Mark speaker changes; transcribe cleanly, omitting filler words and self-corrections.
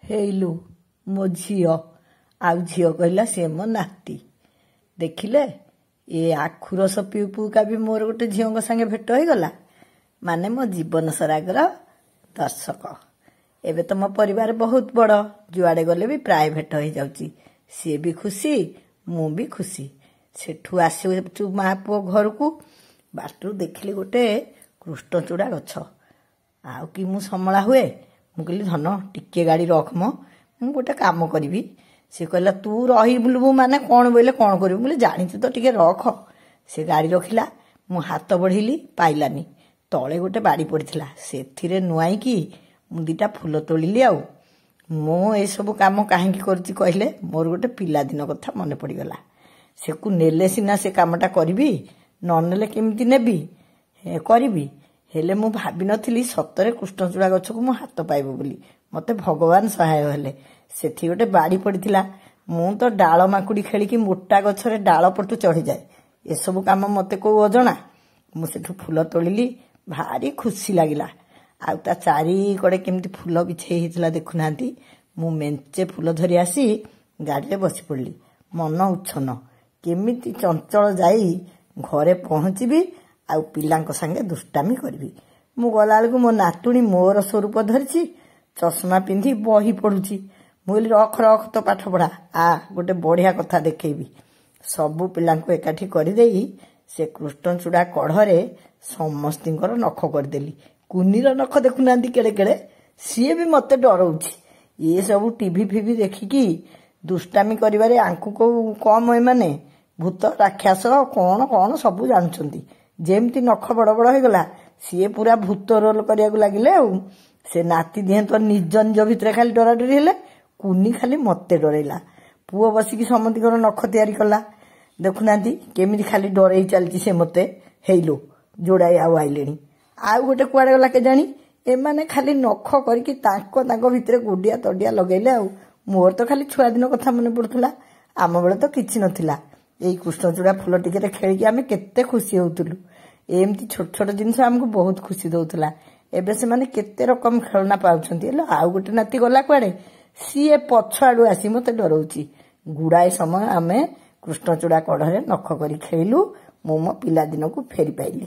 Speaker 1: ହେଇଲୁ ମୋ ଝିଅ ଆଉ ଝିଅ କହିଲା ସେ ମୋ ନାତି ଦେଖିଲେ ଏ ଆଖୁ ରସ ପିଉ ପିଉକା ବି ମୋର ଗୋଟେ ଝିଅଙ୍କ ସାଙ୍ଗେ ଭେଟ ହେଇଗଲା ମାନେ ମୋ ଜୀବନ ସରାଗର ଦର୍ଶକ ଏବେ ତ ମୋ ପରିବାର ବହୁତ ବଡ଼ ଯୁଆଡ଼େ ଗଲେ ବି ପ୍ରାୟ ଭେଟ ହେଇଯାଉଛି ସିଏ ବି ଖୁସି ମୁଁ ବି ଖୁସି ସେଠୁ ଆସିଛୁ ମା ପୁଅ ଘରକୁ ବାଟରୁ ଦେଖିଲି ଗୋଟେ କୃଷ୍ଣଚୂଡ଼ା ଗଛ ଆଉ କି ମୁଁ ସମଳା ହୁଏ ମୁଁ କହିଲି ଧନ ଟିକେ ଗାଡ଼ି ରଖ ମ ମୁଁ ଗୋଟେ କାମ କରିବି ସେ କହିଲା ତୁ ରହିବୁ ମାନେ କ'ଣ ବୋଇଲେ କ'ଣ କରିବୁ ମୁଁ କହିଲି ଜାଣିଛୁ ତ ଟିକେ ରଖ ସେ ଗାଡ଼ି ରଖିଲା ମୁଁ ହାତ ବଢ଼େଇଲି ପାଇଲାନି ତଳେ ଗୋଟେ ବାଡ଼ି ପଡ଼ିଥିଲା ସେଥିରେ ନୁଆଇକି ମୁଁ ଦୁଇଟା ଫୁଲ ତୋଳିଲି ଆଉ ମୁଁ ଏସବୁ କାମ କାହିଁକି କରୁଛି କହିଲେ ମୋର ଗୋଟେ ପିଲାଦିନ କଥା ମନେ ପଡ଼ିଗଲା ସେକୁ ନେଲେ ସିନା ସେ କାମଟା କରିବି ନ ନେଲେ କେମିତି ନେବି କରିବି ହେଲେ ମୁଁ ଭାବିନଥିଲି ସତରେ କୃଷ୍ଣଚୂଡ଼ା ଗଛକୁ ମୁଁ ହାତ ପାଇବ ବୋଲି ମୋତେ ଭଗବାନ ସହାୟ ହେଲେ ସେଠି ଗୋଟେ ବାଡ଼ି ପଡ଼ିଥିଲା ମୁଁ ତ ଡାଳ ମାକୁଡ଼ି ଖେଳିକି ମୋଟା ଗଛରେ ଡାଳ ପଟୁ ଚଢ଼ିଯାଏ ଏସବୁ କାମ ମୋତେ କେଉଁ ଅଜଣା ମୁଁ ସେଠୁ ଫୁଲ ତୋଳିଲି ଭାରି ଖୁସି ଲାଗିଲା ଆଉ ତା ଚାରିକଡ଼େ କେମିତି ଫୁଲ ବିଛେଇ ହେଇଥିଲା ଦେଖୁନାହାନ୍ତି ମୁଁ ମେଞ୍ଚେ ଫୁଲ ଧରି ଆସି ଗାଡ଼ିରେ ବସି ପଡ଼ିଲି ମନ ଉଚ୍ଛନ୍ନ କେମିତି ଚଞ୍ଚଳ ଯାଇ ଘରେ ପହଞ୍ଚିବି ଆଉ ପିଲାଙ୍କ ସାଙ୍ଗେ ଦୁଷ୍ଟାମି କରିବି ମୁଁ ଗଲାବେଳକୁ ମୋ ନାତୁଣୀ ମୋର ସ୍ୱରୂପ ଧରିଛି ଚଷମା ପିନ୍ଧି ବହି ପଢ଼ୁଛି ମୁଁ କହିଲି ରଖ ରଖ ତ ପାଠ ପଢ଼ା ଗୋଟେ ବଢ଼ିଆ କଥା ଦେଖେଇବି ସବୁ ପିଲାଙ୍କୁ ଏକାଠି କରିଦେଇ ସେ କୃଷ୍ଣଚୂଡ଼ା କଢ଼ରେ ସମସ୍ତଙ୍କର ନଖ କରିଦେଲି କୁନିର ନଖ ଦେଖୁନାହାନ୍ତି କେଡ଼େ କେଡ଼େ ସିଏ ବି ମୋତେ ଡରଉଛି ଏସବୁ ଟିଭି ଫିଭି ଦେଖିକି ଦୁଷ୍ଟାମି କରିବାରେ ଆଙ୍କୁ କେଉଁ କମ୍ ଏମାନେ ଭୂତ ରାକ୍ଷସ କ'ଣ କ'ଣ ସବୁ ଜାଣୁଛନ୍ତି ଯେମିତି ନଖ ବଡ଼ ବଡ଼ ହେଇଗଲା ସିଏ ପୁରା ଭୂତ ରୋଲ କରିବାକୁ ଲାଗିଲେ ଆଉ ସେ ନାତି ଦିହେଁ ତ ନିଜ ନିଜ ଭିତରେ ଖାଲି ଡରାଡରି ହେଲେ କୁନି ଖାଲି ମୋତେ ଡରେଇଲା ପୁଅ ବସିକି ସମସ୍ତଙ୍କର ନଖ ତିଆରି କଲା ଦେଖୁନାହାନ୍ତି କେମିତି ଖାଲି ଡରେଇ ଚାଲିଛି ସେ ମୋତେ ହେଇଲୋ ଯୋଡ଼ାଏ ଆଉ ଆଇଲେଣି ଆଉ ଗୋଟେ କୁଆଡ଼େ ଗଲା କେଜାଣି ଏମାନେ ଖାଲି ନଖ କରିକି ତାଙ୍କ ଭିତରେ ଗୋଡ଼ିଆ ତଡ଼ିଆ ଲଗେଇଲେ ଆଉ ମୋର ତ ଖାଲି ଛୁଆଦିନ କଥା ମନେ ପଡ଼ୁଥିଲା ଆମ ବେଳେ ତ କିଛି ନଥିଲା ଏଇ କୃଷ୍ଣଚୂଡ଼ା ଫୁଲ ଟିକେରେ ଖେଳିକି ଆମେ କେତେ ଖୁସି ହେଉଥିଲୁ ଏମିତି ଛୋଟ ଛୋଟ ଜିନିଷ ଆମକୁ ବହୁତ ଖୁସି ଦେଉଥିଲା ଏବେ ସେମାନେ କେତେ ରକମ ଖେଳନା ପାଉଛନ୍ତି ହେଲେ ଆଉ ଗୋଟେ ନାତି ଗଲା କୁଆଡ଼େ ସିଏ ପଛ ଆଡ଼ୁ ଆସି ମୋତେ ଡରଉଛି ଗୁଡ଼ାଏ ସମୟ ଆମେ କୃଷ୍ଣଚୂଡ଼ା କଢ଼ରେ ନଖ କରି ଖେଳିଲୁ ମୁଁ ମୋ ପିଲାଦିନକୁ ଫେରି ପାଇଲି।